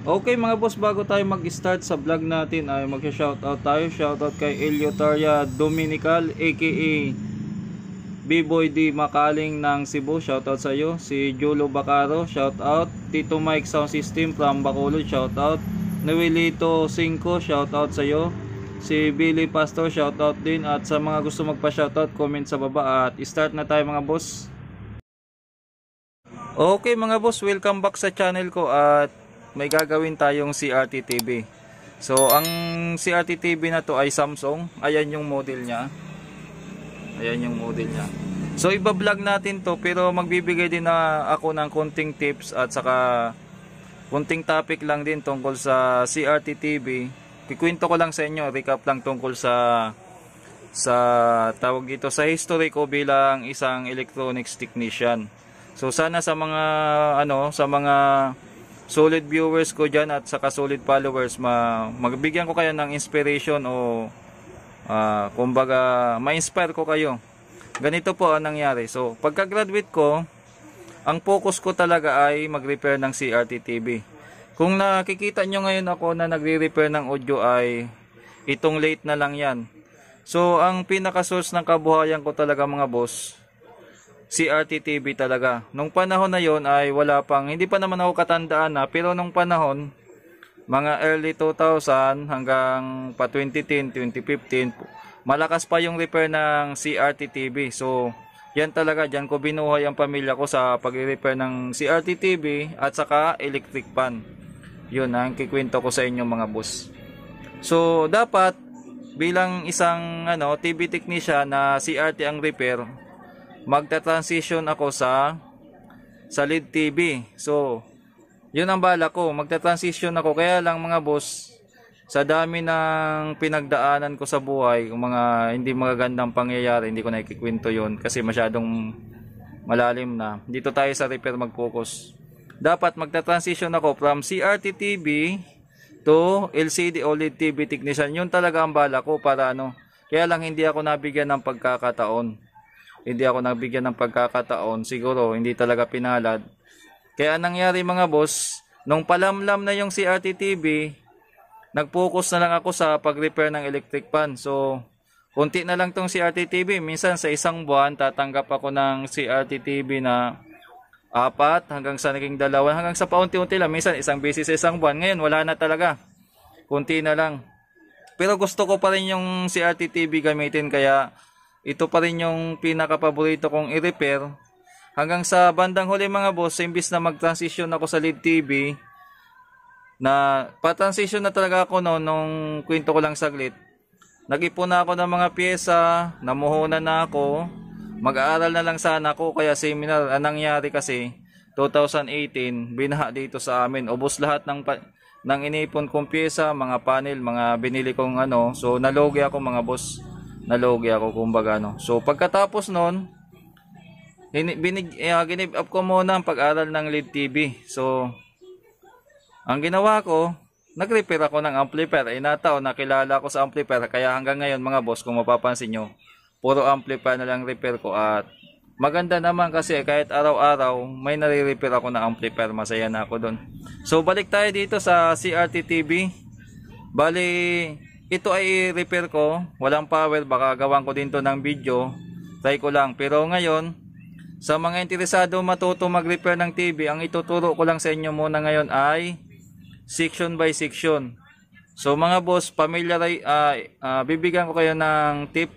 Okay mga boss, bago tayo mag-start sa vlog natin ay mag-shoutout tayo. Shoutout kay Eliotaria Dominical aka B-Boy D Makaling ng Cebu. Shoutout sa iyo. Si Jolo Bacaro, shoutout. Tito Mike Sound System from Bacolod, shoutout. Noelito 5, shoutout sa iyo. Si Billy Pastor, shoutout din. At sa mga gusto magpa-shoutout, comment sa baba at start na tayo mga boss. Okay mga boss, welcome back sa channel ko at may gagawin tayong CRT TV. So ang CRT TV na to ay Samsung. Ayan yung model niya. Ayan yung model niya. So iba-vlog natin to pero magbibigay din na ako ng konting tips at saka konting topic lang din tungkol sa CRT TV. Kikwento ko lang sa inyo, recap lang tungkol sa tawag dito sa history ko bilang isang electronics technician. So sana sa mga sa mga solid viewers ko diyan at saka solid followers magbigyan ko kayo ng inspiration o kumbaga ma-inspire ko kayo. Ganito po ang nangyari. So pagka-graduate ko, ang focus ko talaga ay mag-repair ng CRT TV. Kung nakikita nyo ngayon ako na nagre-repair ng audio ay itong late na lang yan. So ang pinaka-source ng kabuhayan ko talaga mga boss, CRT TV talaga. Nung panahon na yon ay wala pang, hindi pa naman ako katandaan na, pero nung panahon, mga early 2000 hanggang pa 2010, 2015, malakas pa yung repair ng CRT TV. So, yan talaga, dyan ko binuhay ang pamilya ko sa pag-repair ng CRT TV at saka electric fan. Yun ang kikwento ko sa inyo mga boss. So, dapat bilang isang TV technician na CRT ang repair, magta-transition ako sa LED TV. So, yun ang bala ko. Magta-transition ako. Kaya lang mga boss, sa dami ng pinagdaanan ko sa buhay, mga hindi magagandang pangyayari, hindi ko na ikikwento yun kasi masyadong malalim na. Dito tayo sa repair mag-focus. Dapat magta-transition ako from CRT TV to LCD OLED TV technician. Yun talaga ang bala ko para Kaya lang hindi ako nabigyan ng pagkakataon. Siguro hindi talaga pinalad. Kaya nangyari mga boss, nung palamlam na yung CRT TV, nag-focus na lang ako sa pag-repair ng electric fan. So, konti na lang tong CRT TV. Minsan sa isang buwan, tatanggap ako ng CRT TV na 4 hanggang sa naging 2, hanggang sa paunti-unti lang. Minsan isang beses sa isang buwan. Ngayon, wala na talaga. Konti na lang. Pero gusto ko pa rin yung CRT TV gamitin, kaya ito pa rin yung pinaka-paborito kong i-repair. Hanggang sa bandang huli mga boss, imbis na mag-transition ako sa LED TV, na pa-transition na talaga ako nung kwento ko lang saglit. Nag-ipon na ako ng mga pyesa, namuhunan na ako, mag-aaral na lang sana ako, kaya seminar. Ang nangyari kasi, 2018, binaha dito sa amin. Ubos lahat ng inipon kong pyesa, mga panel, mga binili kong So, nalogi ako mga boss. Nalogi ako kumbaga So pagkatapos nun, give up ko muna ang pag-aral ng LED TV. So ang ginawa ko, nag-repair ako ng amplifier. Nataon nakilala ko sa amplifier, kaya hanggang ngayon mga boss, kung mapapansin nyo, puro amplifier na lang repair ko. At maganda naman kasi kahit araw-araw may nare-repair ako na amplifier, masaya na ako doon. So balik tayo dito sa CRT TV. Bali, ito ay repair ko, walang power, baka gawan ko din to ng video, try ko lang. Pero ngayon, sa mga interesado matuto mag-repair ng TV, ang ituturo ko lang sa inyo muna ngayon ay section by section. So mga boss, bibigyan ko kayo ng tip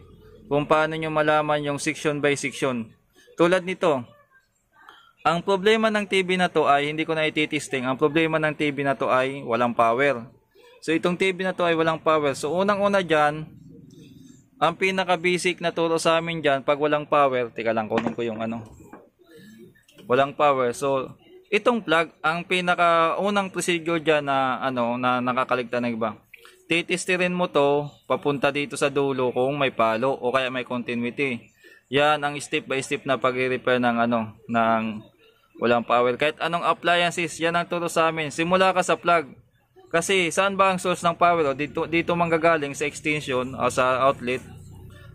kung paano nyo malaman yung section by section. Tulad nito, ang problema ng TV na to ay, hindi ko na ititesting, ang problema ng TV na to ay walang power. So itong TV na to ay walang power. So unang-una dyan, ang pinaka-basic na turo sa amin dyan, pag walang power, teka lang, kunin ko yung walang power. So itong plug, ang pinaka-unang procedure dyan na na nakakaligtan ng iba. Titestirin mo to, papunta dito sa dulo kung may palo o kaya may continuity. Yan ang step by step na pag-repair ng ng walang power. Kahit anong appliances, yan ang turo sa amin. Simula ka sa plug. Kasi saan ba ang source ng power? Dito manggagaling sa extension o sa outlet.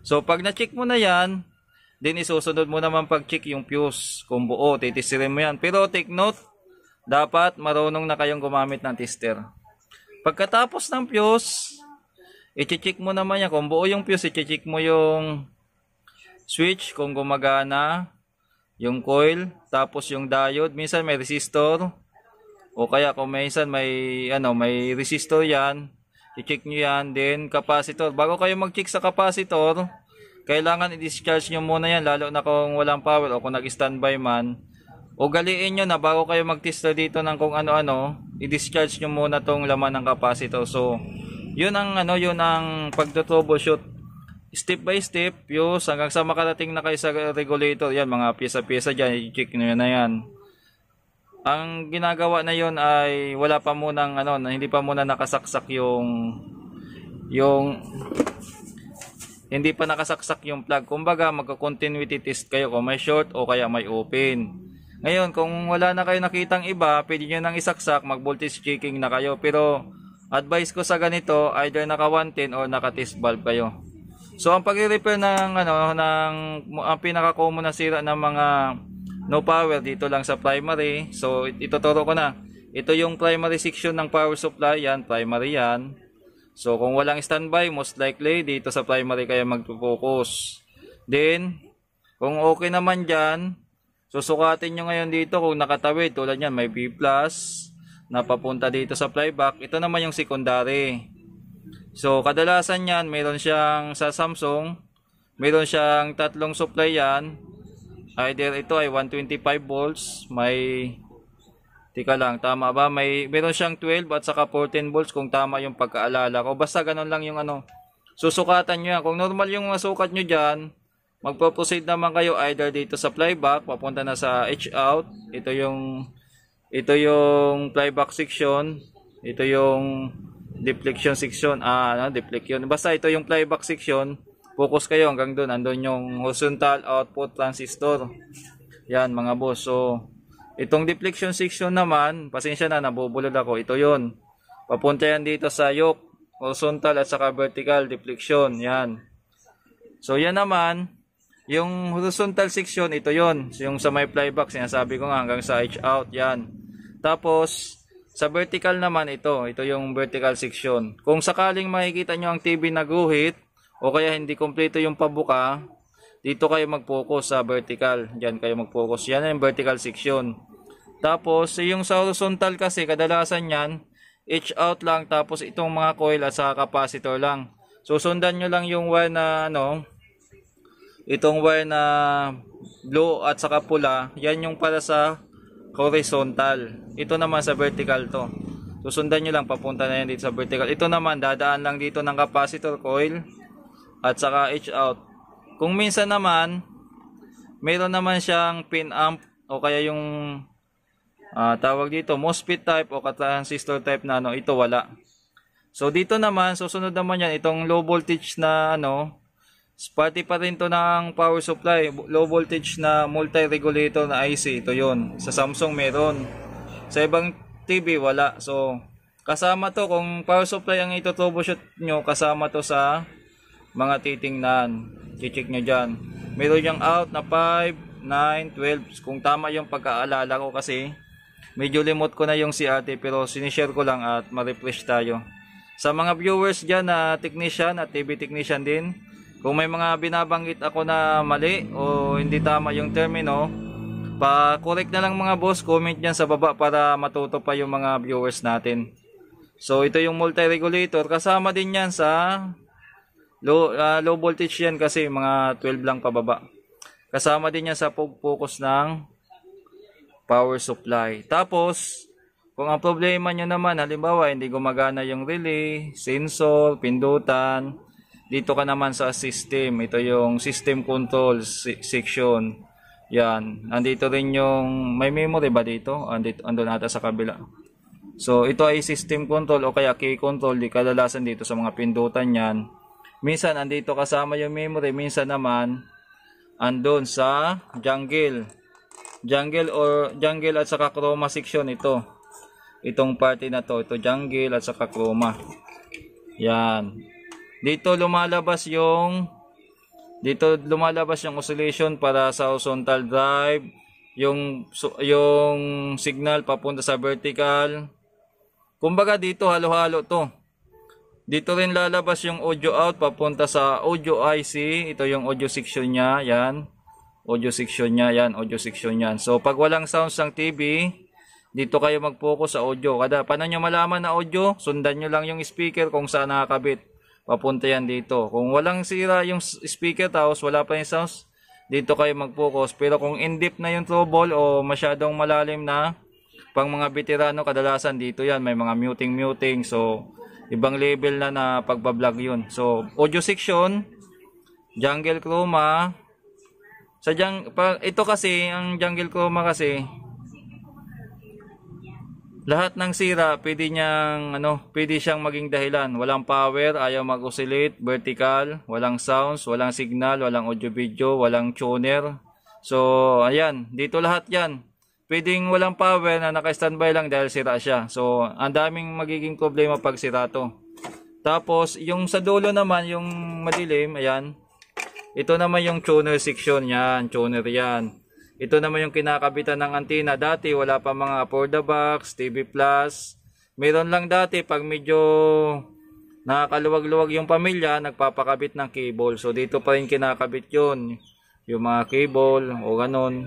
So pag na-check mo na yan, din isusunod mo naman pag-check yung fuse. Kung buo, titisirin mo yan. Pero take note, dapat marunong na kayong gumamit ng tester. Pagkatapos ng fuse, i-check mo naman yan. Kung buo yung fuse, i-check mo yung switch kung gumagana, yung coil, tapos yung diode. Minsan may resistor, o kaya kung minsan may resistor yan, i-check nyo yan. Then capacitor. Bago kayo mag-check sa capacitor, kailangan i-discharge nyo muna yan, lalo na kung walang power o kung nag-standby man. Ugaliin nyo na bago kayo mag-tester dito ng kung ano-ano, i-discharge nyo muna tong laman ng capacitor. So, yun ang pagto-troubleshoot. Step by step, hanggang sa makarating na kayo sa regulator. Yan, mga pyesa-pyesa dyan, i-check nyo na yan. Ang ginagawa na yun ay wala pa munang hindi pa muna nakasaksak hindi pa nakasaksak yung plug. Kumbaga, magka-continuity test kayo kung may short o kaya may open. Ngayon, kung wala na kayo nakitang iba, pwede nyo nang isaksak, mag-voltage checking na kayo. Pero, advice ko sa ganito, either naka 110 or naka test valve kayo. So, ang pag-repair ang pinaka-common na sira ng mga no power dito lang sa primary. So, ituturo ko na. Ito yung primary section ng power supply. Yan, primary yan. So, kung walang standby, most likely, dito sa primary kayo mag-focus. Then, kung okay naman dyan, susukatin nyo ngayon dito kung nakatawid. Tulad yan, may B+, na papunta dito sa flyback. Ito naman yung secondary. So, kadalasan yan, mayroon siyang sa Samsung, mayroon siyang tatlong supply yan. Either ito ay 125 volts, tama ba? Meron siyang 12 at saka 14 volts kung tama yung pagkaalala ko. Basta ganun lang yung susukatan nyo yan. Kung normal yung masukat nyo dyan, magpo-proceed naman kayo either dito sa flyback, papunta na sa H-out. Ito yung flyback section. Ito yung deflection section. Deflection. Basta ito yung flyback section. Focus kayo hanggang doon. Andun yung horizontal output transistor. Yan mga boss. So, itong deflection section naman, pasensya na, nabubulol ako. Ito yon. Papunta yan dito sa yoke, horizontal at saka vertical deflection. Yan. So, yan naman, yung horizontal section, ito yon. So, yung sa may flyback, sinasabi ko nga hanggang sa H-out. Yan. Tapos, sa vertical naman, ito yung vertical section. Kung sakaling makikita nyo ang TV na guhit, o kaya hindi kompleto yung pabuka, dito kayo mag-focus sa vertical. Diyan kayo mag-focus. Yan yung vertical section. Tapos, yung sa horizontal kasi, kadalasan yan, H-out lang. Tapos, itong mga coil at saka capacitor lang. So, sundan nyo lang yung wire na, itong wire na blue at saka pula. Yan yung para sa horizontal. Ito naman sa vertical to. So, sundan nyo lang. Papunta na yan dito sa vertical. Ito naman, dadaan lang dito ng capacitor coil at saka H-out. Kung minsan naman, mayroon naman siyang pin amp o kaya yung tawag dito, MOSFET type o transistor type na ito wala. So dito naman, susunod naman yan, itong low voltage na party pa rin to ng power supply, low voltage na multi-regulator na IC, ito yon. Sa Samsung meron. Sa ibang TV wala. So kasama to, kung power supply ang ito troubleshoot nyo, kasama to sa mga titingnan. I-check nyo dyan. Meron yung out na 5, 9, 12. Kung tama yung pagkaalala ko kasi medyo limot ko na yung CRT pero sinishare ko lang at ma-refresh tayo. Sa mga viewers dyan na technician at TV technician din, kung may mga binabanggit ako na mali o hindi tama yung termino, pa-correct na lang mga boss, comment dyan sa baba para matuto pa yung mga viewers natin. So ito yung multi-regulator, kasama din yan sa low voltage yan kasi mga 12 lang pababa. Kasama din yan sa focus ng power supply. Tapos, kung ang problema nyo naman, halimbawa hindi gumagana yung relay, sensor, pindutan, dito ka naman sa system. Ito yung system control section. Yan. Andito rin yung, may memory ba dito? Andun nata sa kabila. So, ito ay system control o kaya key control. Di kadalasan dito sa mga pindutan yan. Minsan, andito kasama yung memory. Minsan naman, andun sa jungle at saka chroma section ito. Itong party na to, ito jungle at saka chroma. Yan. Dito lumalabas yung oscillation para sa horizontal drive, yung signal papunta sa vertical. Kumbaga dito halo-halo to. Dito rin lalabas yung audio out papunta sa audio IC. Ito yung audio section niya, yan. Audio section niya, yan, audio section yan. So pag walang sounds ng TV, dito kayo mag-focus sa audio. Paano nyo malaman na audio? Sundan nyo lang yung speaker kung saan nakakabit. Papunta yan dito. Kung walang sira yung speaker tapos wala pa yung sounds, dito kayo mag-focus. Pero kung in-deep na yung trouble o masyadong malalim na, pang mga veterano kadalasan dito yan. May mga muting. So ibang level na pagbablog yun. So audio section, jungle chroma. Ito kasi, ang jungle chroma kasi, lahat ng sira pwede siyang maging dahilan. Walang power, ayaw mag-oscillate, vertical, walang sounds, walang signal, walang audio video, walang tuner. So ayan, dito lahat yan. Pwedeng walang power na naka-standby lang dahil sira siya. So ang daming magiging problema pag sira to. Tapos yung sa dulo naman, yung madilim, ayan. Ito naman yung tuner section, yan, tuner yan. Ito naman yung kinakabitan ng antenna. Dati wala pa mga for the box, TV Plus. Meron lang dati pag medyo nakakaluwag-luwag yung pamilya, nagpapakabit ng cable. So dito pa rin kinakabit yun, yung mga cable o ganon.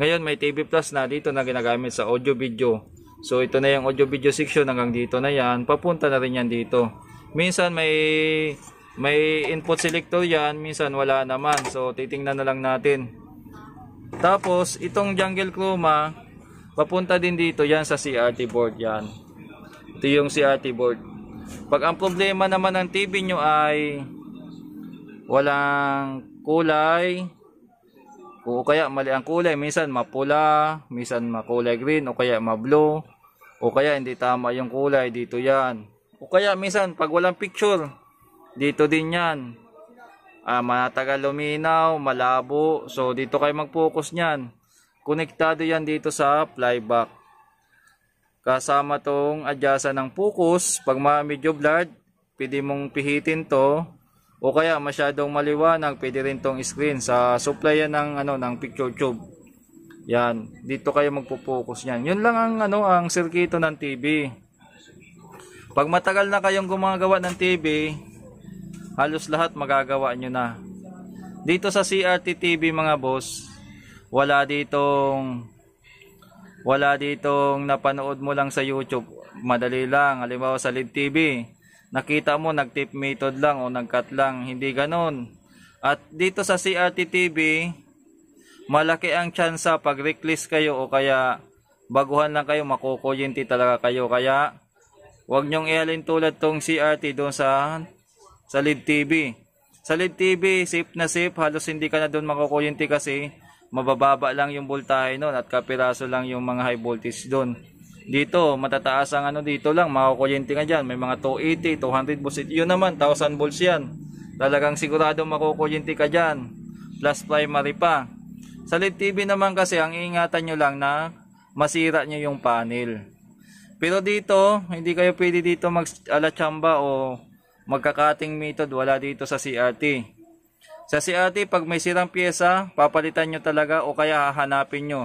Ngayon may TV Plus na, dito na ginagamit sa audio video. So ito na yung audio video section, hanggang dito na yan. Papunta na rin yan dito. Minsan may input selector yan, minsan wala naman. So titingnan na lang natin. Tapos itong jungle chroma papunta din dito yan sa CRT board yan. Ito yung CRT board. Pag ang problema naman ng TV nyo ay walang kulay o kaya mali ang kulay, minsan mapula, minsan makulay green o kaya ma-blue o kaya hindi tama yung kulay, dito yan. O kaya minsan pag walang picture, dito din yan. Matagal luminaw, malabo. So dito kayo mag-focus niyan. Konektado yan dito sa flyback. Kasama tong adjustan ng focus. Pag medyo blurred, pwede mong pihitin to. O kaya masyadong maliwanag, pwede rin tong screen. Sa supply yan ng picture tube. Yan, dito kayo magpo-focus niyan. Yun lang ang sirkito ng TV. Pag matagal na kayong gumagawa ng TV, halos lahat magagawa nyo na. Dito sa CRT TV mga boss, wala ditong napanood mo lang sa YouTube. Madali lang. Halimbawa sa LED TV, nakita mo nag-tip method lang o nag-cut lang. Hindi ganon. At dito sa CRT TV, malaki ang tsansa pag reckless kayo o kaya baguhan lang kayo, makukuryente talaga kayo. Kaya huwag nyong ihalin tulad tong CRT doon sa LED TV. Sa LED TV, safe na safe. Halos hindi ka na doon makukuryente kasi mabababa lang yung voltahe noon at kapiraso lang yung mga high voltage doon. Dito, matataas ang dito lang, makukuryente ka dyan. May mga 280, 200 volts. Yun naman, 1000 volts yan. Talagang sigurado makukuryente ka dyan. Plus primary pa. Sa LED TV naman kasi, ang iingatan nyo lang na masira nyo yung panel. Pero dito, hindi kayo pwede dito mag-alatsamba o magka-cutting method, wala dito sa CRT. Sa CRT, pag may sirang pyesa, papalitan nyo talaga o kaya hahanapin nyo.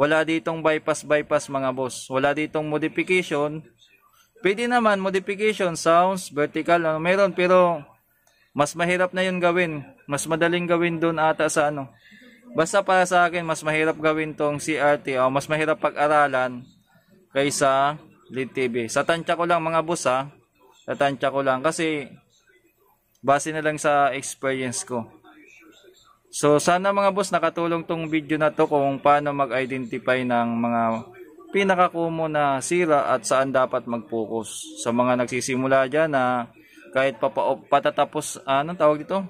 Wala ditong bypass mga boss. Wala ditong modification. Pwede naman modification, sounds, vertical, meron, pero mas mahirap na yun gawin. Mas madaling gawin doon ata sa Basta para sa akin, mas mahirap gawin tong CRT o mas mahirap pag-aralan kaysa LED TV. Sa tansya ko lang mga boss ha. Tatansya ko lang kasi base na lang sa experience ko. So sana mga boss nakatulong tong video na to kung paano mag-identify ng mga pinaka-common na sira at saan dapat mag-focus. Sa mga nagsisimula dyan na kahit patatapos, tawag dito?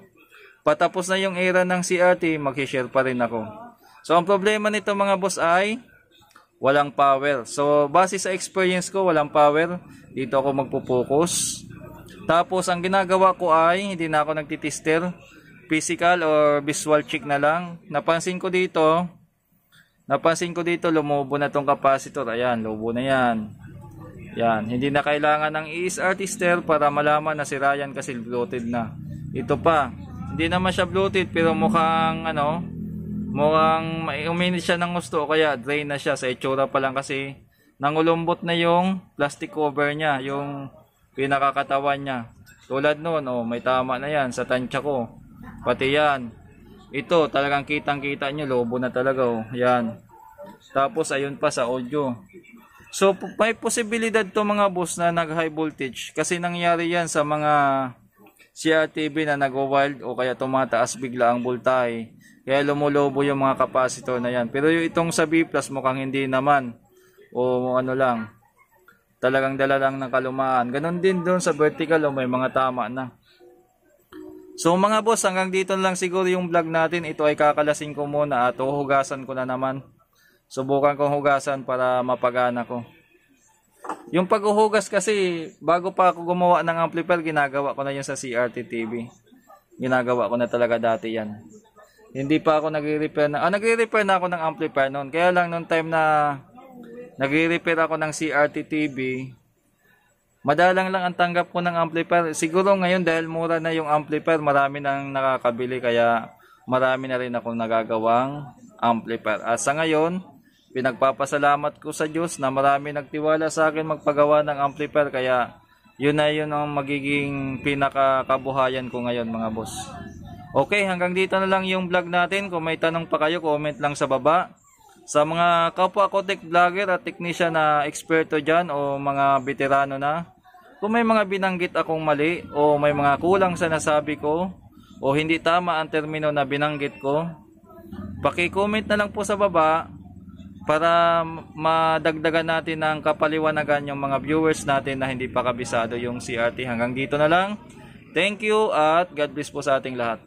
Patapos na yung era ng CRT, mag-share pa rin ako. So ang problema nito mga boss ay walang power. So base sa experience ko, walang power. Dito ako magpo-focus. Tapos ang ginagawa ko ay hindi na ako nagtitester, physical or visual check na lang. Napansin ko dito lumubo na tong capacitor. Ayan, lubo na yan. Yan, hindi na kailangan ng ESR tester para malaman na sira yan kasi bloated na. Ito pa, hindi naman siya bloated pero mukhang mukhang uminit siya ng gusto o kaya drain na siya sa itsura pa lang kasi nangulumbot na yung plastic cover niya, yung pinakakatawan niya. Tulad nun, oh, may tama na yan sa tansya ko. Pati yan. Ito, talagang kitang-kita nyo, lobo na talaga, oh. Yan. Tapos, ayun pa sa audio. So, may posibilidad to mga boss na nag-high voltage. Kasi nangyari yan sa mga CRTV na nag-wild o kaya tumataas bigla ang voltahe. Kaya lumulobo yung mga capacitor na yan. Pero yung itong sa B+, mukhang hindi naman. O ano lang, talagang dala lang ng kalumaan. Ganon din doon sa vertical, o may mga tama na. So mga boss, hanggang dito lang siguro yung vlog natin. Ito ay kakalasin ko muna at huhugasan ko na naman. Subukan kong hugasan para mapagana ko. Yung paghuhugas kasi, bago pa ako gumawa ng amplifier, ginagawa ko na yun sa CRT TV. Ginagawa ko na talaga dati yan. Hindi pa ako nagre-repair na, nagre-repair na ako ng amplifier noon. Kaya lang noong time na nagre-repair ako ng CRT TV, madalang lang ang tanggap ko ng amplifier. Siguro ngayon dahil mura na yung amplifier, marami nang nakakabili kaya marami na rin akong nagagawang amplifier. At sa ngayon, pinagpapasalamat ko sa Diyos na marami nagtiwala sa akin magpagawa ng amplifier kaya yun ang magiging pinakakabuhayan ko ngayon mga boss. Okay, hanggang dito na lang yung vlog natin. Kung may tanong pa kayo, comment lang sa baba. Sa mga kapwa ko tech vlogger at technician na eksperto dyan o mga veterano na, kung may mga binanggit akong mali o may mga kulang sa nasabi ko o hindi tama ang termino na binanggit ko, paki-comment na lang po sa baba para madagdagan natin ng kapaliwanagan yung mga viewers natin na hindi pa kabisado yung CRT. Hanggang dito na lang. Thank you at God bless po sa ating lahat.